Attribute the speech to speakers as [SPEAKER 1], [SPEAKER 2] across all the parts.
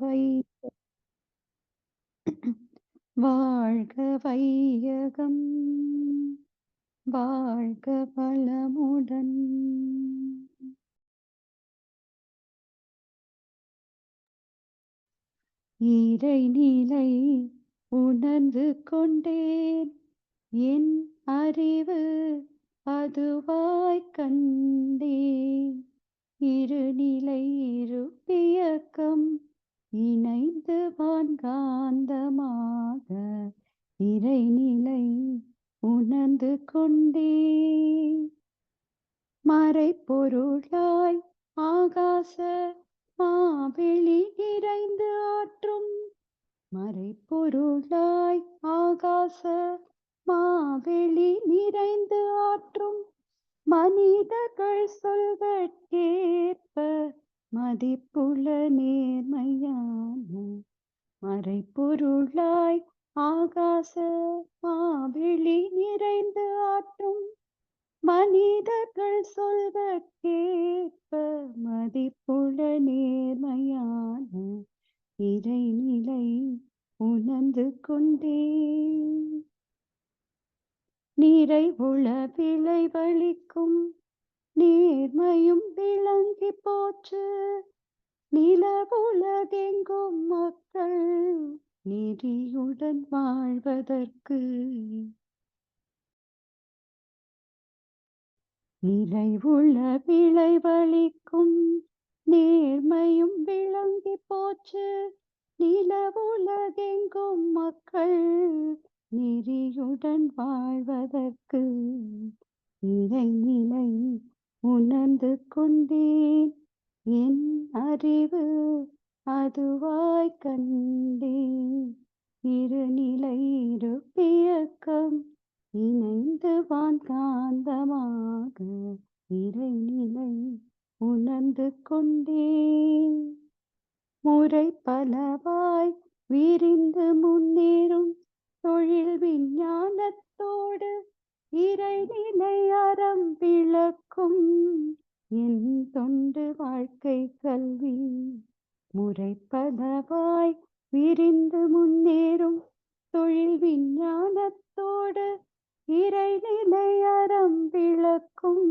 [SPEAKER 1] வை வாழ்க வையகம் வாழ்க வளமுடன். இறைநிலை உணர்ந்து கொண்டேன், என் அறிவு அதுவாய்க் கண்டேன். இருநிலை இருப்பியக்கம் இணைந்து வான்காந்தமாக இறைநிலை உணர்ந்து கொண்டேன். மறைப்பொருளாய் ஆகாச மாவெளி நிறைந்து ஆற்றும், மறைப்பொருளாய் ஆகாச மாவெளி நிறைந்து ஆற்றும் மனிதர்கள் சொல்வதற்கேற்ப மதிப்புள்ள நேர்மையான மறைப்பொருளாய் ஆகாச மாவெளி நிறைந்து ஆற்றும் மனிதர்கள் சொல்வதற்கேற்ப மதிப்புள்ள நேர்மையான இறைநிலை உணர்ந்து கொண்டேன். நிறைவுள்ள விளைவளிக்கும் நேர்மையும் விளங்கி போற்று, நிலவுலகெங்கும் மக்கள் நெறியுடன் வாழ்வதற்கு. நிறைவுள்ள விளைவளிக்கும் நேர்மையும் விளங்கி போற்று, நிலவுலகெங்கும் மக்கள் நெறியுடன் வாழ்வதற்கு. இறைநிலை உணர்ந்து கொண்டேன், என் அறிவு அதுவாய்க் கண்டேன். இருநிலை இருப்பியக்கம் இணைந்து வான்காந்தமாக இறைநிலை உணர்ந்து கொண்டேன். முறை பலவாய் விரிந்து முன்னேறும் தொழில் விஞ்ஞானத்தோடு இறைநிலை அறம் விளக்கும் என் தொண்டு வாழ்க்கை கல்வி. முறை பலவாய் விரிந்து முன்னேறும் தொழில் விஞ்ஞானத்தோடு இறைநிலை அறம் விளக்கும்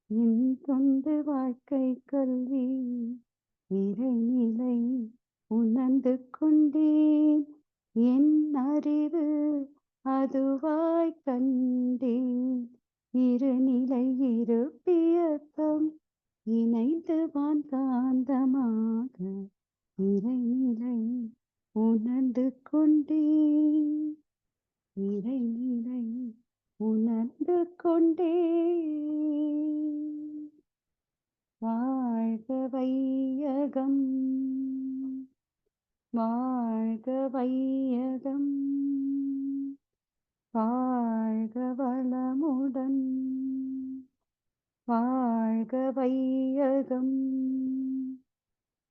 [SPEAKER 1] என் தொண்டு வாழ்க்கை கல்வி. இறைநிலை உணர்ந்து கொண்டேன், என் அறிவு அதுவாய்க் கண்டேன். இருநிலை இருப்பியக்கம் இணைந்து வான்காந்தமாக இறைநிலை உணர்ந்து கொண்டேன். இறைநிலை உணர்ந்து கொண்டேன். வாழ்க வையகம் வாழ்க வையகம் வாழ்க வளமுடன். வாழ்க வையகம்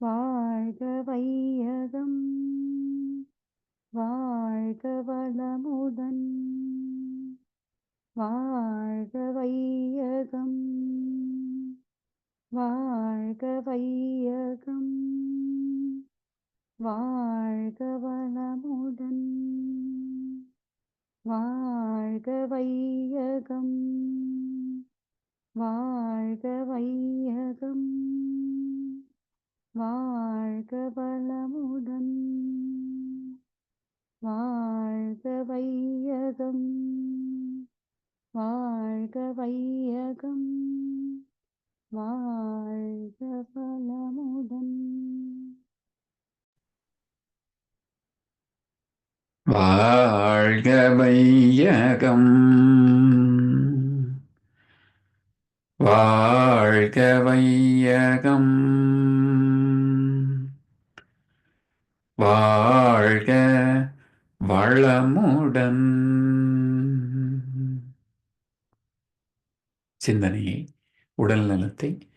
[SPEAKER 1] வாழ்க வையகம் வாழ்க வளமுடன். வாழ்க வையகம் வாழ்க வையகம் வாழ்க வளமுடன். வாழ்க வையகம் வாழ்க வையகம் வாழ்க வளமுடன். வாழ்க வையகம் வாழ்க வையகம் வாழ்க வளமுடன்.
[SPEAKER 2] வாழ்க வையகம் வாழ்க வையகம் வாழ்க வளமுடன். சிந்தனையை, உடல் நலத்தை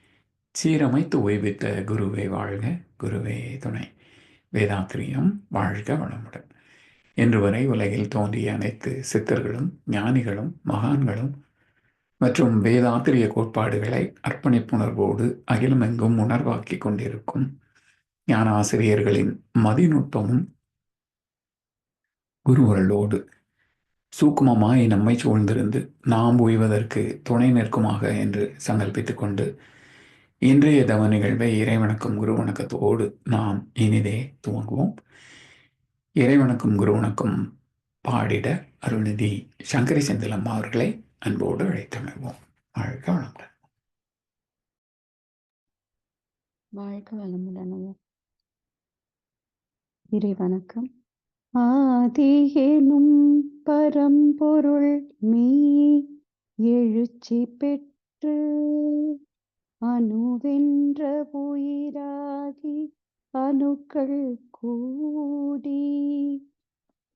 [SPEAKER 2] சீரமைத்து ஓய்வித்த குருவே வாழ்க, குருவே துணை. வேதாத்திரியம் வாழ்க வளமுடன். இன்று வரை உலகில் தோன்றிய அனைத்து சித்தர்களும் ஞானிகளும் மகான்களும் மற்றும் வேதாத்திரிய கோட்பாடுகளை அர்ப்பணிப்புணர்வோடு அகிலமெங்கும் உணர்வாக்கி கொண்டிருக்கும் ஞான ஆசிரியர்களின் மதிநுட்பமும் குருவர்களோடு சூக்குமமாய் நம்மை சூழ்ந்திருந்து நாம் உய்வதற்கு துணை நிற்குமாக என்று சங்கல்பித்துக் கொண்டு இன்றைய தவ நிகழ்வை இறைவணக்கம் குரு வணக்கத்தோடு நாம் இனிதே துவங்குவோம். இறைவணக்கம் குரு வணக்கம் பாடிட அருள்நிதி சங்கரி செந்திலம்மா அவர்களை அன்போடு அழைத்தமைவோம். வாழ்க வளமுடன்.
[SPEAKER 1] வாழ்க வளமுடன். இறை வணக்கம். ஆதியெனும் பரம்பொருள் மெய் எழுச்சி பெற்று அணுவென்ற உயிராகி அணுக்கள் கூடி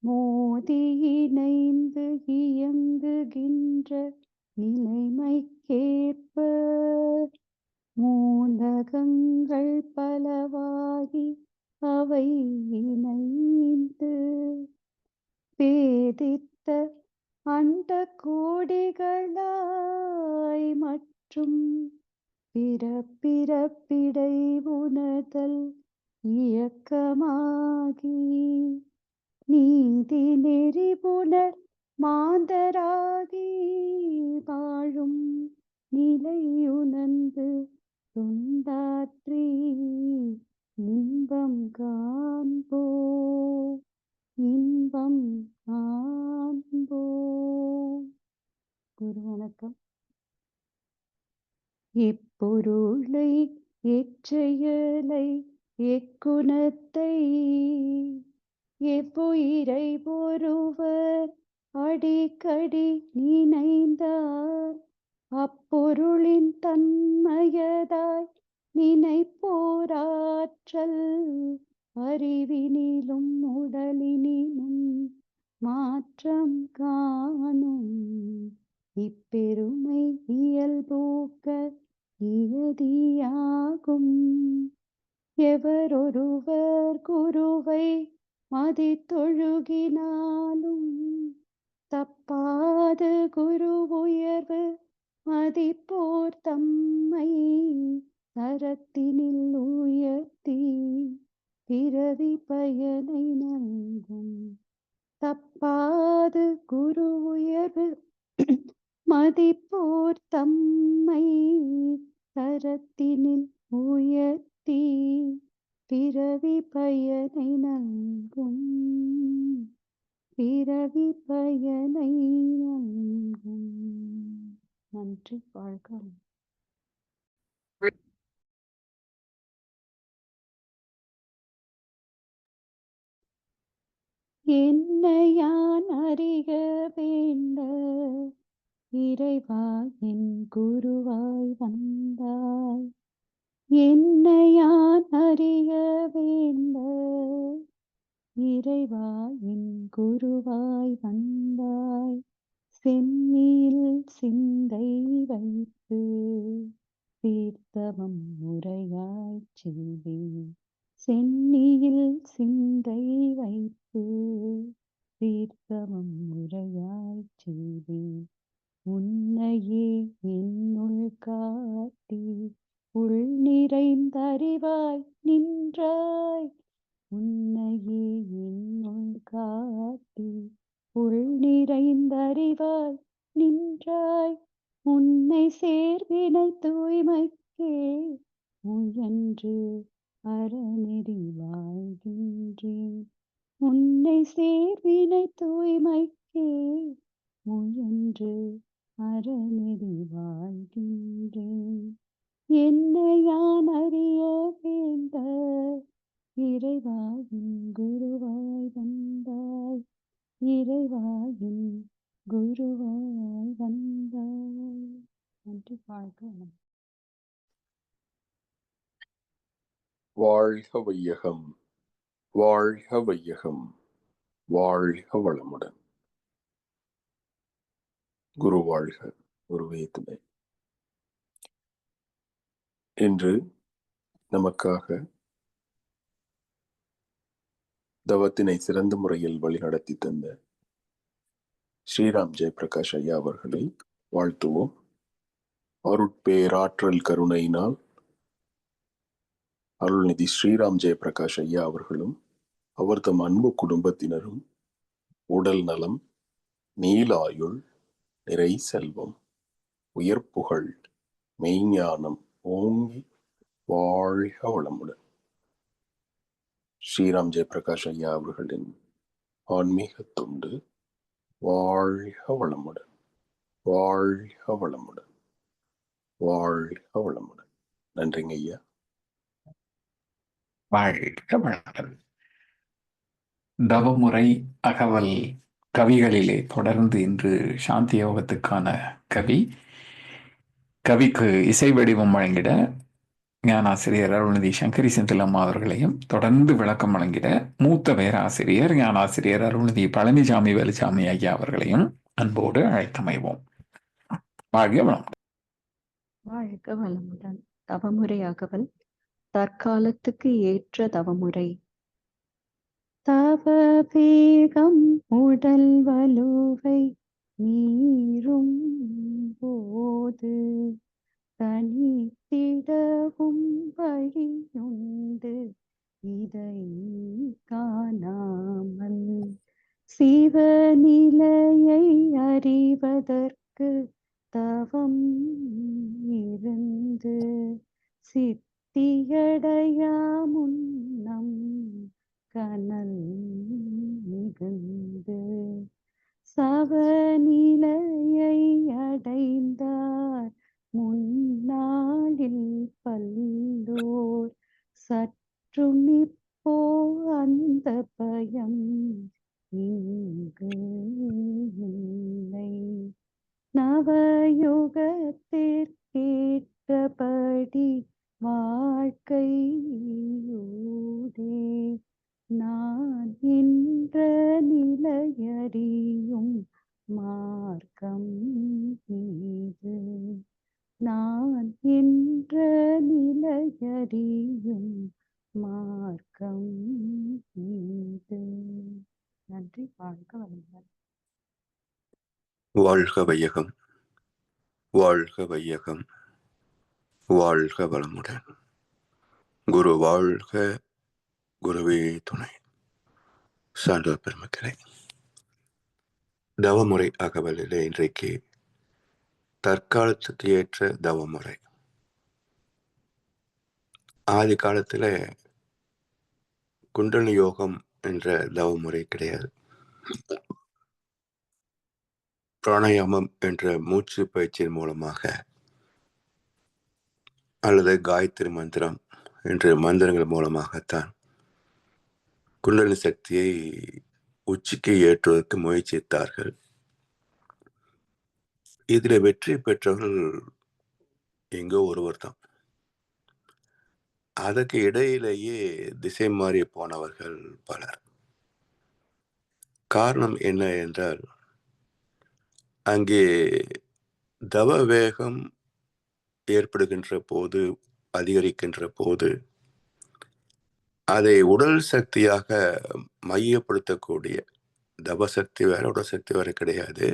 [SPEAKER 1] மோதி இணைந்து இயங்குகின்ற நிலைமைக்கேற்ப மூலகங்கள் பலவாகி அவை இணைந்து பேதித்த அண்ட கோடிகளாய் மற்றும் பிறப்பிடை உணர்தல் இயக்கமாகி நீதி நெறிபுணர் மாந்தராகி வாழும் நிலையுணர்ந்து தொண்டாற்றி இன்பம் காண்போ இன்பம் காண்போ. குரு வணக்கம். எப்பொருளை எச்செயலை எக்குணத்தை எவ்வுயிரை ஒருவர் அடிக்கடி நினைந்தார் அப்பொருளின் தன்மையதாய் நினைப்போராற்றல் அறிவினிலும் உடலினிலும் மாற்றம் காணும் இப்பெருமை இயல்பூக்க இயதியாகும். எவரொருவர் குருவை மதித்தொழுகினாலும் தப்பாது குரு உயர்வு மதிப்போர் தம்மை தரத்தினில் உயர்த்தி பிறவி பயனை நல்கும். தப்பாது குரு உயர்வு மதிப்போர் தம்மை தரத்தினில் உயர்த்தி பிறவி பயனை நல்கும். பிறவி பயனை நல்கும். நன்றி. வாழ்க. என்னை யான் அறிய வேண்ட இறைவா என் குருவாய் வந்தாய். என்னை யான் அறிய வேண்ட இறைவா என் குருவாய் வந்தாய். சென்னியில் சிந்தை வைத்து தீர்த்தவம் முறையாய் செய்தேன். சென்னியில் சிந்தை வைத்து தீர்த்தவம் முறையாய் செய்தேன். உன்னையே என்னுள் காட்டி உள் நிறைந்தறிவாய் நின்றாய். உன்னையே என்னுள் காட்டி உள் நிறைந்தறிவாய் நின்றாய். உன்னை சேர்வினை தூய்மைக்கே முயன்று அறநெறி வாழ்கின்றேன். உன்னை சேர்வினை தூய்மைக்கே முயன்று அறநெறி வாழ்கின்றேன். என்னை யான் அறிய வேண்ட இறைவாயின் குருவாய் வந்தாய். இறைவாயின் குருவாய் வந்தாய். நன்றி. வாழ்க.
[SPEAKER 3] வாழ்க வையகம், வாழ்க வையகம், வாழ்க வளமுடன். குரு வாழ்க, குருவே துணை. இன்று நமக்காக தவத்தினை சிறந்த முறையில் வழிநடத்தி தந்த ஸ்ரீராம் ஜெயபிரகாஷ் ஐயா அவர்களை வாழ்த்துவோம். அருட்பேராற்றல் கருணையினால் அருள்நிதி ஸ்ரீராம் ஜெயபிரகாஷ் ஐயா அவர்களும் அவர் தம் அன்பு குடும்பத்தினரும் உடல் நலம், நீலாயுள், நிறை செல்வம், உயர் புகழ், மெய்ஞானம் ஓங்கி வாழ்க வளமுடன். ஸ்ரீராம் ஜெயபிரகாஷ் ஐயா அவர்களின் ஆன்மீக தொண்டு வாழ்க வளமுடன், வாழ்க வளமுடன், வாழ்க வளமுடன். நன்றிங்க ஐயா.
[SPEAKER 2] வாழ்க வளமுடன். தவமுறை அகவல் கவிகளிலே தொடர்ந்து இன்று சாந்தி யோகத்துக்கான கவிக்கு இசை வடிவம் வழங்கிட ஞானாசிரியர் அருள்நிதி சங்கரி செந்திலம்மா அவர்களையும், தொடர்ந்து விளக்கம் வழங்கிட மூத்த பேராசிரியர் ஞானாசிரியர் அருள்நிதி பழனிசாமி வேலுசாமி ஐயா அவர்களையும் அன்போடு அழைத்தமைவோம். வாழ்க வளமுடன்.
[SPEAKER 1] வாழ்க வளமுடன். தவமுறை அகவல். தற்காலத்துக்கு ஏற்ற தவமுறை. தவ வேகம் உடல் வலுவை மீறும் போது தனித்திடவும் வழியுண்டு, இதை காணாமல் சிவநிலையை அறிவதற்கு தவம் இருந்து சித்தியடையா முன்னம் கனல் மிகுந்து சவநிலையை அடைந்தார் முன்னாளில் பல்லோர் சற்றும் இப்போ அந்த பயம் இங்கு இல்லை. நவயுகத்திற்கேற்றபடி வாழ்க்கையூடே நான் என்ற நிலையறியும் மார்க்கம் இது. நான் என்ற நிலையறியும் மார்க்கம் இது. நன்றி. வாழ்க வளமுடன்.
[SPEAKER 4] வாழ்க வையகம், வாழ்க வையகம், வாழ்க வளமுடன். குரு வாழ்க, குருவே துணை. சான்றோர் பெருமக்களே, தவமுறை அகவலிலே இன்றைக்கு தற்காலத்துக்கு ஏற்ற தவமுறை. ஆதி காலத்துல குண்டலினி யோகம் என்ற தவமுறை கிடையாது. பிராணாயாமம் என்ற மூச்சு பயிற்சியின் மூலமாக அல்லது காயத்ரி மந்திரம் என்ற மந்திரங்கள் மூலமாகத்தான் குண்டலினி சக்தியை உச்சிக்கு ஏற்றுவதற்கு முயற்சித்தார்கள். இதில் வெற்றி பெற்றவர்கள் எங்கோ ஒருவர் தான். அதற்கு இடையிலேயே திசை மாறி போனவர்கள் பலர். காரணம் என்ன என்றால், அங்கே தவ வேகம் ஏற்படுகின்ற போது, அதிகரிக்கின்ற போது, அதை உடல் சக்தியாக மையப்படுத்தக்கூடிய, தவசக்தி வேற உடல் சக்தி வேற கிடையாது,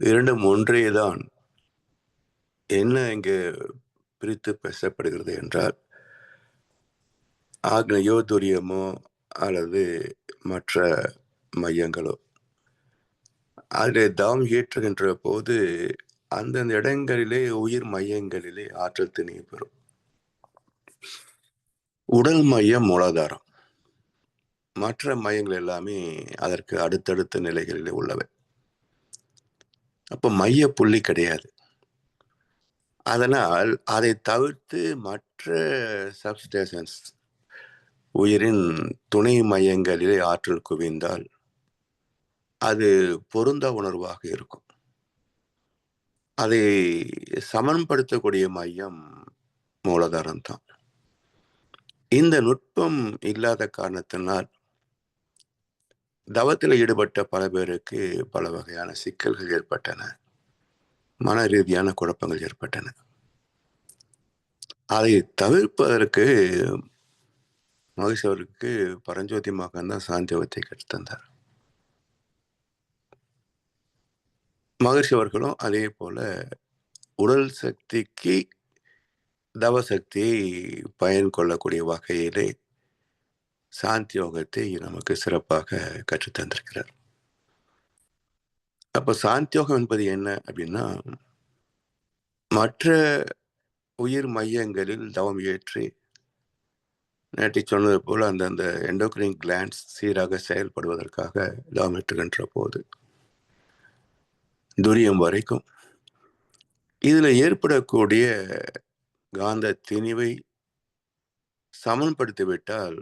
[SPEAKER 4] இரண்டும் ஒன்றேதான். என்ன இங்கே பிரித்து பேசப்படுகிறது என்றால், ஆக்னேயோ துரியமோ அல்லது மற்ற மையங்களோ, அதில் தவம் ஏற்றுகின்ற போது அந்தந்த இடங்களிலே உயிர் மையங்களிலே ஆற்றல் திணிவு பெறும். உடல் மையம் மூலாதாரம், மற்ற மையங்கள் எல்லாமே அதற்கு அடுத்தடுத்த நிலைகளிலே உள்ளவை. அப்ப மைய புள்ளி கிடையாது. அதனால் அதை தவிர்த்து மற்ற சப்ஸ்டேஷன்ஸ், உயிரின் துணை மையங்களிலே ஆற்றல் குவிந்தால் அது பொருந்த உணர்வாக இருக்கும். அதை சமன்படுத்தக்கூடிய மையம் மூலாதாரம் தான். இந்த நுட்பம் இல்லாத காரணத்தினால் தவத்தில் ஈடுபட்ட பல பேருக்கு பல வகையான சிக்கல்கள் ஏற்பட்டன, மன ரீதியான குழப்பங்கள் ஏற்பட்டன. அதை தவிர்ப்பதற்கு மகேஷ் அவருக்கு பரஞ்சோதி மகன் தான் சாந்தியோகத்தை கற்றுத்தந்தார். மகர்ஷி அவர்களும் அதே போல உடல் சக்திக்கு தவசக்தியை பயன் கொள்ளக்கூடிய வகையிலே சாந்தி யோகத்தை நமக்கு சிறப்பாக கற்றுத்தந்திருக்கிறார். அப்ப சாந்தி யோகம் என்பது என்ன அப்படின்னா, மற்ற உயிர் மையங்களில் தவம் ஏற்றி நேற்று சொன்னது போல அந்தந்த எண்டோக்ரைன் கிளாண்ட்ஸ் சீராக செயல்படுவதற்காக தவம் ஏற்றுகின்ற போது துரியம் வரைக்கும் இதுல ஏற்படக்கூடிய காந்த திணிவை சமன்படுத்திவிட்டால்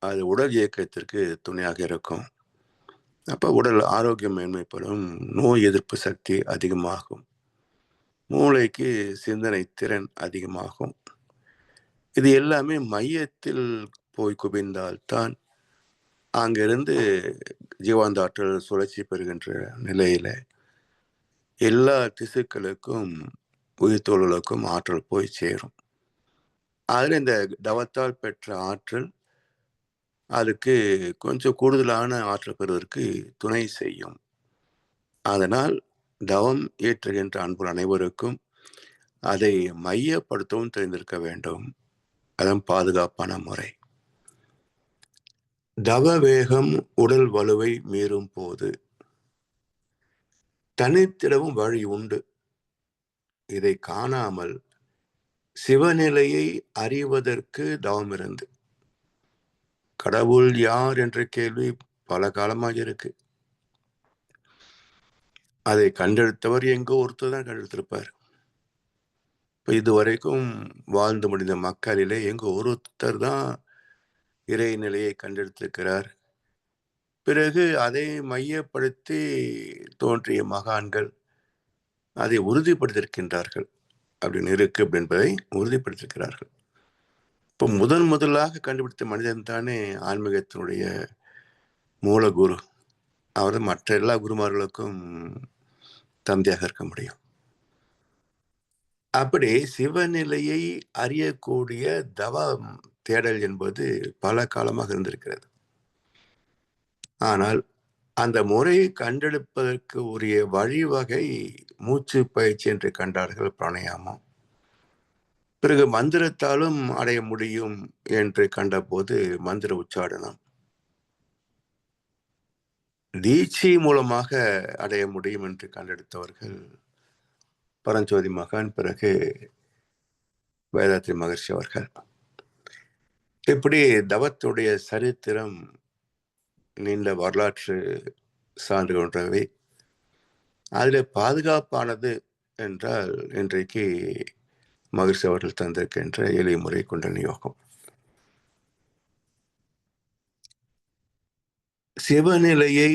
[SPEAKER 4] அது உடல் இயக்கத்திற்கு துணையாக இருக்கும். அப்ப உடல் ஆரோக்கியம் மேன்மைப்படும், நோய் எதிர்ப்பு சக்தி அதிகமாகும், மூளைக்கு சிந்தனை திறன் அதிகமாகும். இது எல்லாமே மையத்தில் போய் குவிந்தால்தான் அங்கிருந்து ஜீவாந்தாற்றல் சுழற்சி பெறுகின்ற நிலையில எல்லா திசுக்களுக்கும் உயிர்த்தோளுக்கும் ஆற்றல் போய் சேரும். அதில் இந்த தவத்தால் பெற்ற ஆற்றல் அதுக்கு கொஞ்சம் கூடுதலான ஆற்றல் பெறுவதற்கு துணை செய்யும். அதனால் தவம் ஏற்றுகின்ற அன்பு அனைவருக்கும் அதை மையப்படுத்தவும் தெரிந்திருக்க வேண்டும். அதன் பாதுகாப்பான முறை. தவ வேகம் உடல் வலுவை மீறும் போது தனித்திடவும் வழி உண்டு. இதை காணாமல் சிவநிலையை அறிவதற்கு தவம் இருந்து. கடவுள் யார் என்ற கேள்வி பல காலமாக இருக்கு. அதை கண்டெடுத்தவர் எங்கோ ஒருத்தர் தான் கண்டெடுத்திருப்பார். இப்ப இதுவரைக்கும் வாழ்ந்து முடிந்த மக்களிலே எங்கோ ஒருத்தர் தான் இறைநிலையை கண்டெடுத்திருக்கிறார். பிறகு அதை மையப்படுத்தி தோன்றிய மகான்கள் அதை உறுதிப்படுத்தியிருக்கின்றார்கள். அப்படின்னு இருக்கு என்பதை உறுதிப்படுத்தியிருக்கிறார்கள். இப்போ முதலாக கண்டுபிடித்த மனிதன் தானே ஆன்மீகத்தினுடைய மூலகுரு. அவர் மற்ற எல்லா குருமார்களுக்கும் தந்தையாக இருக்க முடியும். அப்படி சிவநிலையை அறியக்கூடிய தவ தேடல் என்பது பல காலமாக இருந்திருக்கிறது. ஆனால் அந்த முறையை கண்டெடுப்பதற்கு உரிய வழிவகை மூச்சு பயிற்சி என்று கண்டார்கள் பிராணாயாமம். பிறகு மந்திரத்தாலும் அடைய முடியும் என்று கண்டபோது மந்திர உச்சாடனம். தீட்சை மூலமாக அடைய முடியும் என்று கண்டெடுத்தவர்கள் பரஞ்சோதி மகான், பிறகு வேதாத்ரி மகர்ஷி அவர்கள். இப்படி தவத்துடைய சரித்திரம் நீண்ட வரலாற்று சான்று கொண்டவை. அதில் பாதுகாப்பானது என்றால் இன்றைக்கு மகர்ஷி அவர்கள் தந்திருக்கின்ற எளிய முறை குண்டலினி யோகம். சிவநிலையை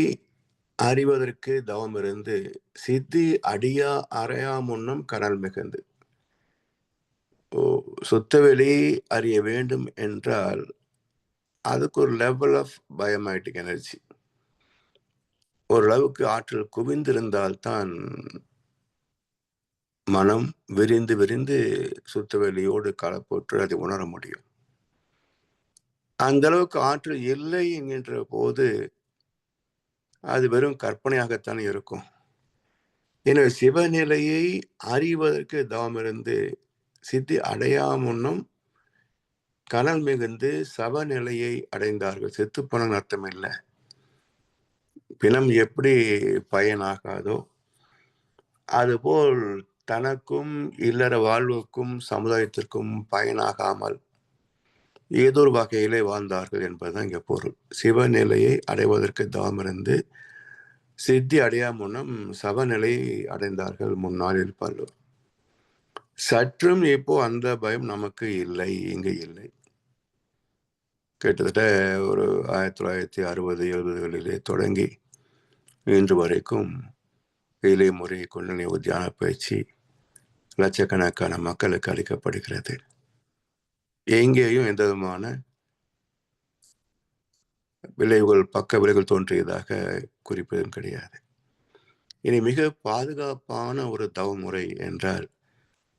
[SPEAKER 4] அறிவதற்கு தவம் இருந்து சித்தி அடியா அறையா முன்னம் கனல் மிகுந்து. சுத்தவெளி அறிய வேண்டும் என்றால் அதுக்கு ஒரு லெவல் ஆஃப் பயோமேட்டிக் எனர்ஜி, ஓரளவுக்கு ஆற்றல் குவிந்திருந்தால்தான் மனம் விரிந்து விரிந்து சுத்தவெளியோடு கலப்போற்று அதை உணர முடியும். அந்த அளவுக்கு ஆற்றல் இல்லை என்கின்ற போது அது வெறும் கற்பனையாகத்தான் இருக்கும். எனவே சிவநிலையை அறிவதற்கு தவம் இருந்து சித்தி அடையாமுன்னும் கனல் மிகுந்து சவநிலையை அடைந்தார்கள். செத்துப்பணம் அர்த்தம் இல்லை. பிணம் எப்படி பயனாகாதோ அதுபோல் தனக்கும் இல்லற வாழ்வுக்கும் சமுதாயத்திற்கும் பயனாகாமல் ஏதோ ஒரு வகையிலே வாழ்ந்தார்கள் என்பதுதான் இங்க பொருள். சிவநிலையை அடைவதற்கு தவம் இருந்து சித்தி அடையாமுன்னும் சவநிலையை அடைந்தார்கள் முன்னாளில் பலர். சற்றும் இப்போ அந்த பயம் நமக்கு இல்லை, இங்கு இல்லை. கிட்டத்தட்ட ஒரு 1960, 70களிலே தொடங்கி இன்று வரைக்கும் இளைய முறை குண்டலினி தியான பயிற்சி லட்சக்கணக்கான மக்களுக்கு அளிக்கப்படுகிறது. எங்கேயும் எந்த விதமான விளைவுகள், பக்க விளைவுகள் தோன்றியதாக குறிப்பதும் கிடையாது. இனி மிக பாதுகாப்பான ஒரு தவ முறை என்றால்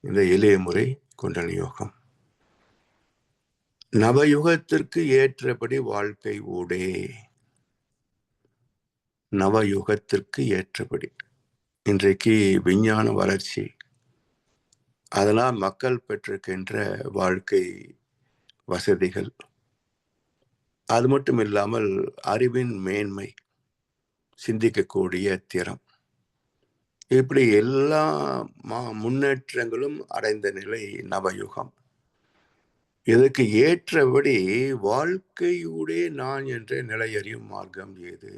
[SPEAKER 4] இந்த எளிய முறை குண்டலினி யோகம். நவயுகத்திற்கு ஏற்றபடி வாழ்க்கை ஊடே. நவயுகத்திற்கு ஏற்றபடி. இன்றைக்கு விஞ்ஞான வளர்ச்சி அதனால் மக்கள் பெற்றிருக்கின்ற வாழ்க்கை வசதிகள், அது மட்டும் இல்லாமல் அறிவின் மேன்மை, சிந்திக்கக்கூடிய திறம், இப்படி எல்லா முன்னேற்றங்களும் அடைந்த நிலை நவயுகம். இதற்கு ஏற்றபடி வாழ்க்கையூடே நான் என்ற நிலையறியும் மார்க்கம் ஏது?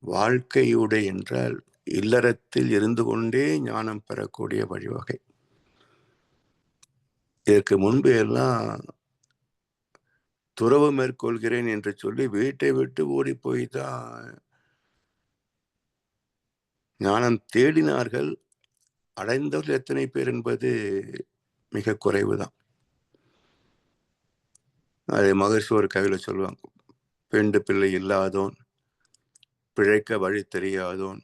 [SPEAKER 4] வாழ்க்கையூடே என்றால் இல்லறத்தில் இருந்து கொண்டே ஞானம் பெறக்கூடிய வழிவகை. இதற்கு முன்பு எல்லாம் துறவு மேற்கொள்கிறேன் என்று சொல்லி வீட்டை விட்டு ஓடி போய்தான் ஞானம் தேடினார்கள். அடைந்தவர்கள் எத்தனை பேர் என்பது மிக குறைவுதான். அது மகர்ஷி ஒரு கவியில சொல்லுவாங்க, பெண்டு பிள்ளை இல்லாதோன், பிழைக்க வழி தெரியாதோன்,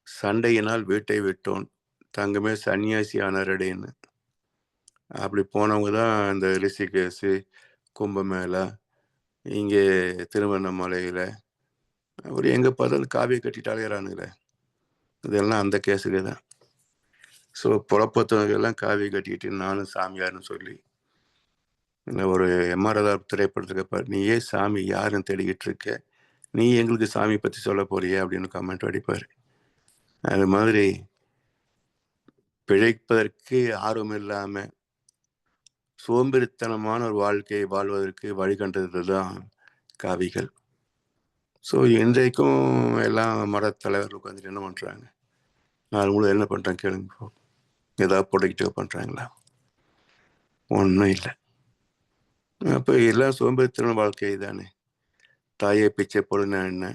[SPEAKER 4] சண்டையினால் வீட்டை விட்டோன், தங்கமே சன்னியாசியானரடேன்னு. அப்படி போனவங்க தான் இந்த ரிஷிகேசு, கும்பமேளா, இங்கே திருவண்ணாமலையில், அவர் எங்கே பார்த்தாலும் காவியை கட்டிட்டு அலையிறானுங்களே, இதெல்லாம் அந்த கேஸுக்கு தான். ஸோ புறப்பத்தவங்கெல்லாம் காவி கட்டிக்கிட்டு நானும் சாமியார்னு சொல்லி, இல்லை ஒரு எம்ஆர்ஆர் திரைப்படத்துக்கு நீ ஏன் சாமி யாருன்னு தேடிக்கிட்டு இருக்க, நீ எங்களுக்கு சாமி பற்றி சொல்ல போறியே அப்படின்னு கமெண்ட் அடிப்பார். அது மாதிரி பிழைப்பதற்கு ஆர்வம் இல்லாமல் சோம்பேறித்தனமான ஒரு வாழ்க்கையை வாழ்வதற்கு வழிகண்டது தான் காவிகள். ஸோ இன்றைக்கும் எல்லாம் மடத்தலைவர்கள் உட்காந்துட்டு என்ன பண்ணுறாங்க, நாலு மூலம் என்ன பண்ணுறாங்க கேளுங்க, ஏதாவது போட்டுக்கிட்டே பண்ணுறாங்களா? ஒன்றும் இல்லை. அப்போ எல்லாம் சோம்பேறித்தன வாழ்க்கை தானே. தாயை பிச்சை போடுனா என்ன,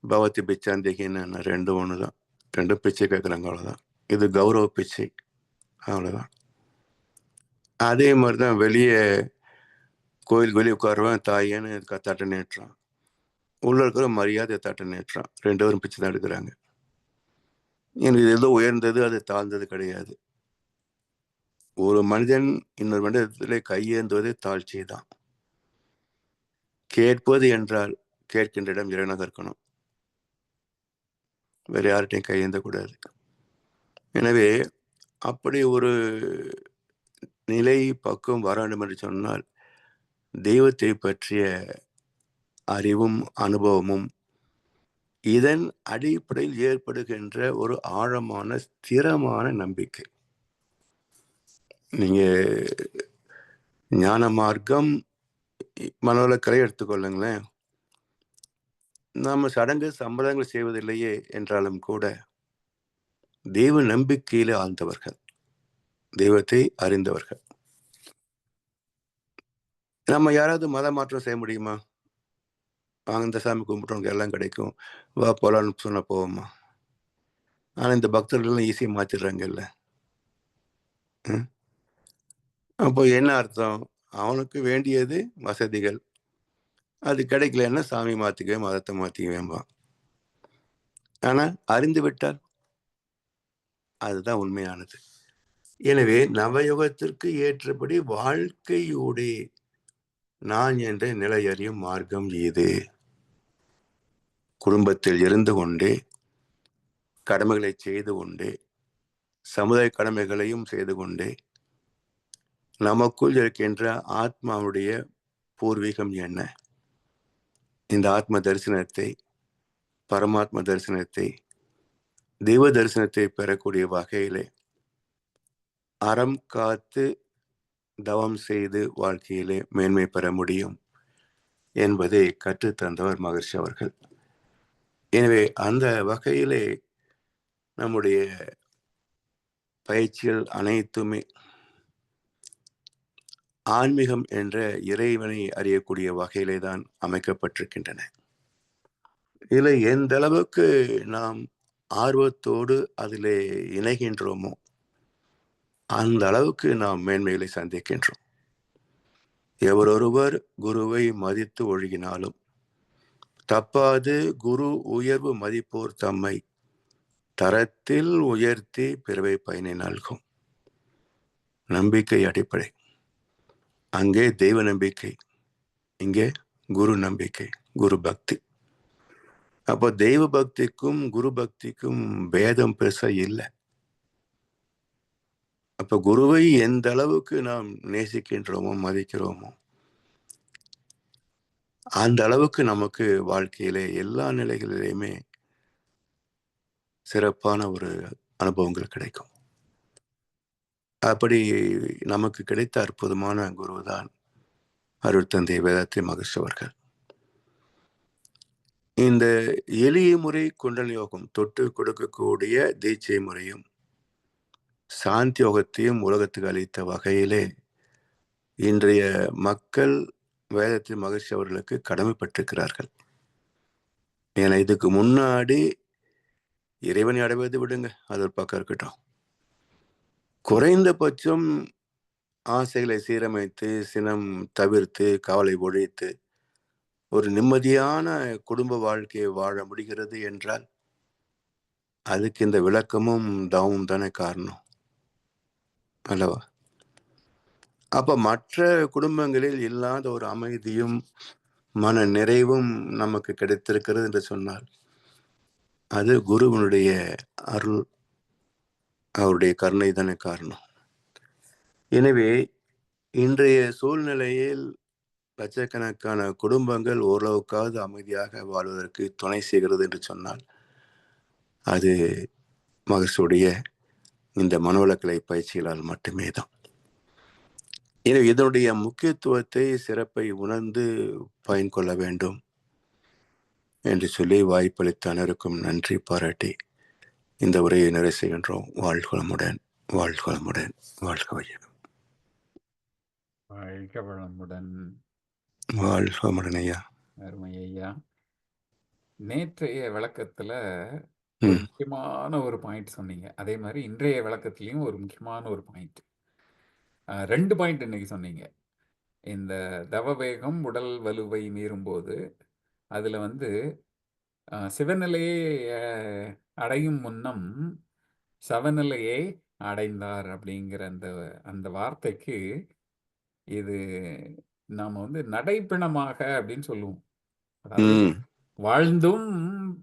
[SPEAKER 4] பவத்தி பிச்சாந்திகின்னு என்ன, ரெண்டும் ஒன்று தான். ரெண்டும் பிச்சை கேட்குறாங்க, அவ்வளோதான். இது கௌரவ பிச்சை, அவ்வளோதான். அதே மாதிரி தான் வெளியே கோயிலுக்கு வெளியே உட்காருவேன், தாயேன்னு தட்டை நேற்றான், உள்ள இருக்கிற மரியாதை தட்டை நேற்றான், ரெண்டு பேரும் பிச்சை தான் எடுக்கிறாங்க. எனக்கு ஏதோ உயர்ந்தது அது தாழ்ந்தது கிடையாது. ஒரு மனிதன் இன்னொரு மனிதத்திலே கையேந்துவதே தாழ்ச்சி தான். கேட்பது என்றால் கேட்கின்ற இடம் இறைவனாக இருக்கணும், வேற யார்கிட்டையும் கையேந்தக்கூடாது. எனவே அப்படி ஒரு நிலை பக்குவம் வர வேண்டும் என்று சொன்னால் தெய்வத்தை பற்றிய அறிவும் அனுபவமும் இதன் அடிப்படையில் ஏற்படுகின்ற ஒரு ஆழமான ஸ்திரமான நம்பிக்கை. நீங்க ஞான மார்க்கம் மனோலக்கரை எடுத்துக்கொள்ளுங்களேன். நாம சடங்கு சம்பிரதாயங்கள் செய்வதில்லையே என்றாலும் கூட தெய்வ நம்பிக்கையிலே ஆழ்ந்தவர்கள், தெய்வத்தை அறிந்தவர்கள். நம்ம யாராவது மத மாற்றம் செய்ய முடியுமா? அந்த சாமி கும்பிட்டவங்க எல்லாம் கிடைக்கும், வா போலான்னு சொன்ன போவோமா? ஆனா இந்த பக்தர்கள்லாம் ஈஸியாக மாத்திடுறாங்கல்ல. அப்போ என்ன அர்த்தம்? அவனுக்கு வேண்டியது வசதிகள், அது கிடைக்கலன்னா சாமி மாத்திக்குவேன், மதத்தை மாத்திக்குவேன்பா. ஆனா அறிந்து விட்டால் அதுதான் உண்மையானது. எனவே நவயுகத்திற்கு ஏற்றபடி வாழ்க்கையோடே நான் என்ற நிலையறியும் மார்க்கம் இது. குடும்பத்தில் இருந்து கொண்டே கடமைகளை செய்து கொண்டே சமுதாய கடமைகளையும் செய்து கொண்டே நமக்குள் இருக்கின்ற ஆத்மாவுடைய பூர்வீகம் என்ன, இந்த ஆத்ம தரிசனத்தை, பரமாத்ம தரிசனத்தை, தெய்வ தரிசனத்தை பெறக்கூடிய வகையிலே அறம் காத்து தவம் செய்து வாழ்க்கையிலே மேன்மை பெற முடியும் என்பதை கற்றுத்தந்தவர் மகர்ஷி அவர்கள். எனவே அந்த வகையிலே நம்முடைய பயிற்சிகள் அனைத்துமே ஆன்மீகம் என்ற இறைவனை அறியக்கூடிய வகையிலே தான் அமைக்கப்பட்டிருக்கின்றன. இதில் எந்த அளவுக்கு நாம் ஆர்வத்தோடு அதிலே இணைகின்றோமோ அந்த அளவுக்கு நாம் மேன்மைகளை சந்திக்கின்றோம். எவரொருவர் குருவை மதித்து ஒழுகினாலும் தப்பாது குரு உயர்வு மதிப்போர் தம்மை தரத்தில் உயர்த்தி பிறவை பயனை நல்கும். நம்பிக்கை அடிப்படை. அங்கே தெய்வ நம்பிக்கை, இங்கே குரு நம்பிக்கை, குரு பக்தி. அப்போ தெய்வ பக்திக்கும் குரு பக்திக்கும் பேதம் பெருசா இல்லை. அப்ப குருவை எந்த அளவுக்கு நாம் நேசிக்கின்றோமோ மதிக்கிறோமோ அந்த அளவுக்கு நமக்கு வாழ்க்கையிலே எல்லா நிலைகளிலுமே சிறப்பான ஒரு அனுபவங்கள் கிடைக்கும். அப்படி நமக்கு கிடைத்த அற்புதமான குருதான் அருட்தந்தை வேதாத்ரி மகர்ஷி அவர்கள். இந்த எளிய முறை குண்டல் யோகம் தொட்டு கொடுக்கக்கூடிய தீட்சை முறையும் சாந்தி யோகத்தையும் உலகத்துக்கு அளித்த வகையிலே இன்றைய மக்கள் வேதாத்ரி மகர்ஷி அவர்களுக்கு கடமைப்பட்டிருக்கிறார்கள். ஏன்னா இதுக்கு முன்னாடி இறைவனை அடைவது விடுங்க, அது ஒரு பக்கம் இருக்கட்டும், குறைந்தபட்சம் ஆசைகளை சீரமைத்து சினம் தவிர்த்து கவலை ஒழித்து ஒரு நிம்மதியான குடும்ப வாழ்க்கையை வாழ முடிகிறது என்றால் அதுக்கு இந்த விளக்கமும் தவமும் தானே காரணம் அல்லவா? அப்ப மற்ற குடும்பங்களில் இல்லாத ஒரு அமைதியும் மன நிறைவும் நமக்கு கிடைத்திருக்கிறது என்று சொன்னால் அது குருவனுடைய அருள், அவருடைய கருணை தானே காரணம். எனவே இன்றைய சூழ்நிலையில் லட்சக்கணக்கான குடும்பங்கள் ஓரளவுக்காவது அமைதியாக வாழ்வதற்கு துணை செய்கிறது என்று சொன்னால் அது மகர்ஷியுடைய இந்த மனோலக்கலை பயிற்சிகளால் மட்டுமே தான். எனவே இதனுடைய முக்கியத்துவத்தை சிறப்பை உணர்ந்து பயன் கொள்ள வேண்டும் என்று சொல்லி வாய்ப்பளித்த அனைவருக்கும் நன்றி பாராட்டி இந்த உரையை நிறைவு செய்கின்றோம். வாழ்க வளமுடன், வாழ்க வளமுடன், வாழ்க வையகம்.
[SPEAKER 2] வாழ்க வளமுடன்.
[SPEAKER 4] வாழ்க வளமுடன் ஐயா.
[SPEAKER 2] அருமை ஐயா. நேற்றைய விளக்கத்துல ஒரு முக்கியமான ஒரு பாயிண்ட் சொன்னீங்க. அதே மாதிரி இன்றைய விளக்கத்திலையும் ஒரு முக்கியமான ஒரு பாயிண்ட், 2 பாயிண்ட் இன்னைக்கு சொன்னீங்க. இந்த தவவேகம் உடல் வலுவை மீறும்போது அதுல வந்து சிவநிலையை அடையும் முன்னம் சவநிலையை அடைந்தார் அப்படிங்கிற அந்த வார்த்தைக்கு இது நாம வந்து நடைப்பிணமாக அப்படின்னு சொல்லுவோம். அதாவது வாழ்ந்தும்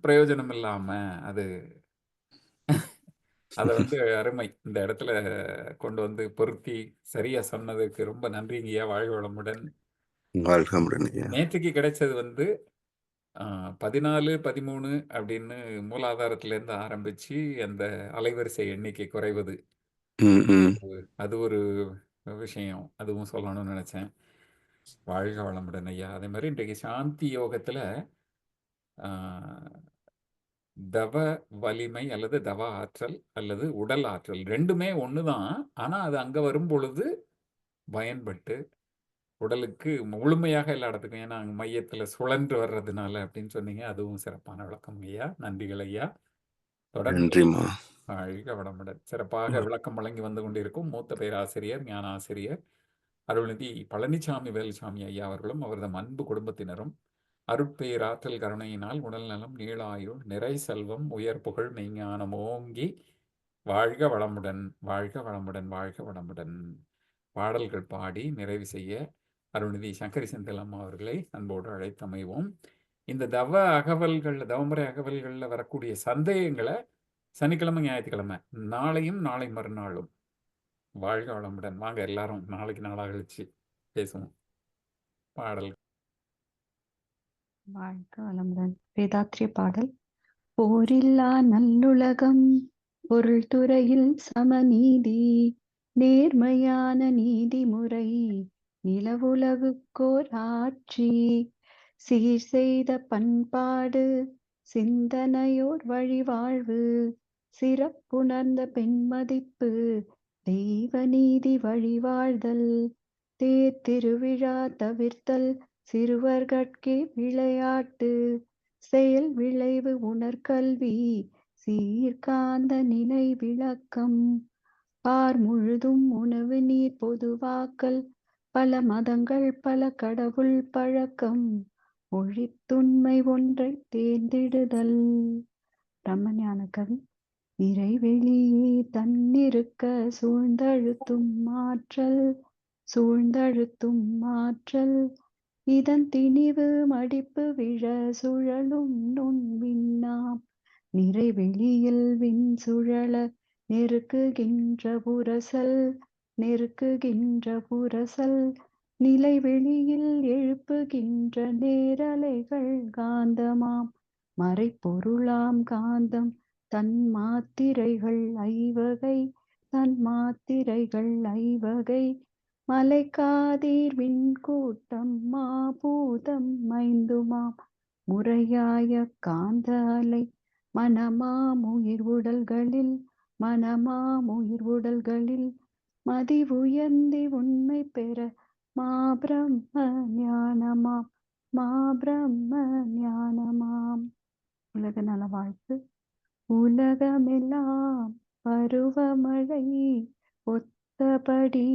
[SPEAKER 2] பிரயோஜனம் இல்லாம அது அதை வந்து அருமை இந்த இடத்துல கொண்டு வந்து பொருத்தி சரியா சொன்னதுக்கு ரொம்ப நன்றிங்கய்யா. வாழ்க வளமுடன். நேற்றுக்கு கிடைச்சது வந்து 14, 13 அப்படின்னு மூலாதாரத்திலேருந்து ஆரம்பிச்சு அந்த அலைவரிசை எண்ணிக்கை குறைவது, அது ஒரு விஷயம், அதுவும் சொல்லணும்னு நினைச்சேன். வாழ்க வளமுடன் ஐயா. அதே மாதிரி இன்றைக்கு சாந்தி யோகத்துல தவ வலிமை அல்லது தவ ஆற்றல் அல்லது உடல் ஆற்றல் ரெண்டுமே ஒண்ணுதான். ஆனா அது அங்க வரும் பொழுது பயன்பட்டு உடலுக்கு முழுமையாக எல்லா இடத்துக்கும், ஏன்னா அங்க மையத்துல சுழன்று வர்றதுனால அப்படின்னு சொன்னீங்க. அதுவும் சிறப்பான விளக்கம் ஐயா. நன்றிகள் ஐயா. தொடர்ந்து வாழ்க வளமுடன். சிறப்பாக விளக்கம் வழங்கி வந்து கொண்டிருக்கும் மூத்த பேராசிரியர் ஞான ஆசிரியர் அருள்நிதி பழனிசாமி வேலுசாமி ஐயா அவர்களும் அவரது அன்பு குடும்பத்தினரும் அருட்பேராற்றல் கருணையினால் உடல் நலம், நீளாயுள், நிறை செல்வம், உயர் புகழ், மெய்ஞானம் ஓங்கி வாழ்க வளமுடன், வாழ்க வளமுடன், வாழ்க வளமுடன் பாடல்கள் பாடி நிறைவு செய்ய அருள்நிதி சங்கரி செந்திலம்மா அவர்களை அன்போடு அழைத்தமைவோம். இந்த தவமுறை அகவல்களில் வரக்கூடிய சந்தேகங்களை சனிக்கிழமை, ஞாயிற்றுக்கிழமை, நாளையும் நாளை மறுநாளும் வாழ்க வளமுடன். வாங்க எல்லாரும் நாளைக்கு நாளாக கழிச்சு பேசுவோம். பாடல்.
[SPEAKER 1] வாழ்க வளமுடன். வேதாத்ரி பாடல். போரில்லா நல்லுலகம், பொருள் துறையில் சமநீதி, நேர்மையான நீதிமுறை, நிலவுலகுக்கோர் ஆட்சி, சீர் செய்த பண்பாடு, சிந்தனையோர் வழிவாழ்வு, சிறப்புணர்ந்த பெண்மதிப்பு, தெய்வ நீதி வழிவாழ்தல், திருவிழா தவிர்த்தல், சிறுவர்கட்கே விளையாட்டு, செயல் விளைவு உணர்கல்வி, சீர்காந்த நிலை விளக்கம், பார் முழுதும் உணவு நீர் பொதுவாக்கல், பல மதங்கள் பல கடவுள் பழக்கம், ஒழித்துண்மை ஒன்றை தேர்ந்திடுதல். பிரம்மஞான கவி. இறைவெளியே தன்னிருக்க சூழ்ந்தழுத்தும் ஆற்றல், இதன் திணிவு மடிப்பு விழ சுழலும் நுண் விண்ணாம், நிறைவெளியில் விண் சுழல நெருக்குகின்ற புரசல் நெருக்குகின்ற புரசல் நிலை வெளியில் எழுப்புகின்ற நேரலைகள் காந்தமாம் மறைப்பொருளாம் காந்தம் தன் மாத்திரைகள் ஐவகை தன் மாத்திரைகள் ஐவகை மலைக்காதீர் விண்கூட்டம் மாபூதம் மைந்துமாம் முறையாய காந்த அலை மனமாமுயிர் உடல்களில் மனமாமுயிர் உடல்களில் மதி உயர்ந்தி உண்மை பெற மாபிரம்ம ஞானமாம் மாபிரம்ம ஞானமாம். உலக நல வாழ்த்து. உலகமெல்லாம் பருவமழை ஒத்தபடி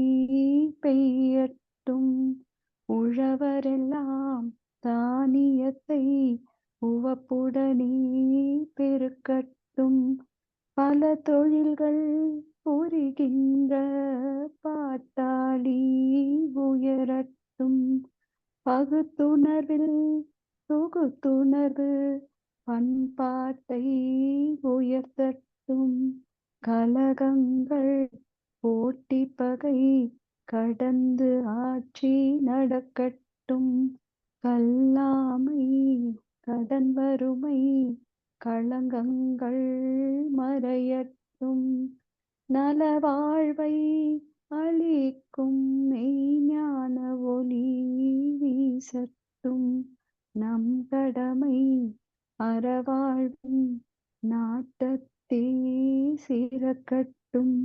[SPEAKER 1] பெய்யட்டும், உழவரெல்லாம் தானியத்தை உவப்புடனே பெருக்கட்டும், பல தொழில்கள் புரிகின்ற பாட்டாளி உயரட்டும், பகுத்துணர்வில் தொகுத்துணர்வு பண்பாட்டை உயர்த்தட்டும், கலகங்கள் போட்டி பகை கடந்து ஆட்சி நடக்கட்டும், கல்லாமை கடன் வறுமை களங்கங்கள் மறையட்டும், நலவாழ்வை அளிக்கும் மெய்ஞான ஒளி வீசட்டும், நம் கடமை அறவாழ்வின் நாட்டத்தே சிறக்கட்டும்,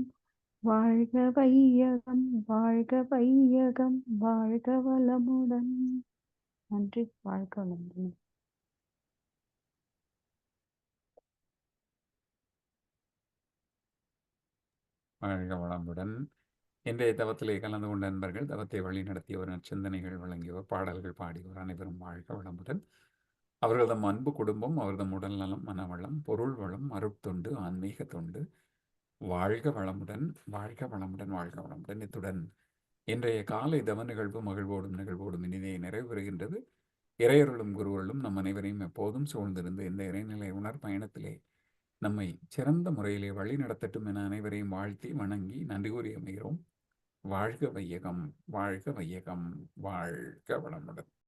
[SPEAKER 1] வாழ்க வையகம் வாழ்க வையகம் வாழ்க வளமுடன். நன்றி. வாழ்க வளமுடன்.
[SPEAKER 2] வாழ்க வளமுடன். இன்றைய தவத்திலே கலந்து கொண்ட நண்பர்கள், தவத்தை வழி நடத்தியவர், நற்சிந்தனைகள் வழங்கியவர், பாடல்கள் பாடியவர் அனைவரும் வாழ்க வளமுடன். அவர்களது அன்பு குடும்பம், அவரது உடல் நலம், மனவளம், பொருள் வளம், அருட்தொண்டு, ஆன்மீக தொண்டு வாழ்க வளமுடன், வாழ்க வளமுடன், வாழ்க வளமுடன். இத்துடன் இன்றைய காலை தவ நிகழ்வு நிகழ்வோடும் இனிதே நிறைவு பெறுகின்றது. இறையருளும் குருவருளும் நம் அனைவரையும் எப்போதும் சூழ்ந்திருந்து இந்த இறைநிலை உணர் பயணத்திலே நம்மை சிறந்த முறையிலே வழி நடத்தட்டும் என அனைவரையும் வாழ்த்தி வணங்கி நன்றி கூறி அமைகிறோம். வாழ்க வையகம், வாழ்க வையகம், வாழ்க வளமுடன்.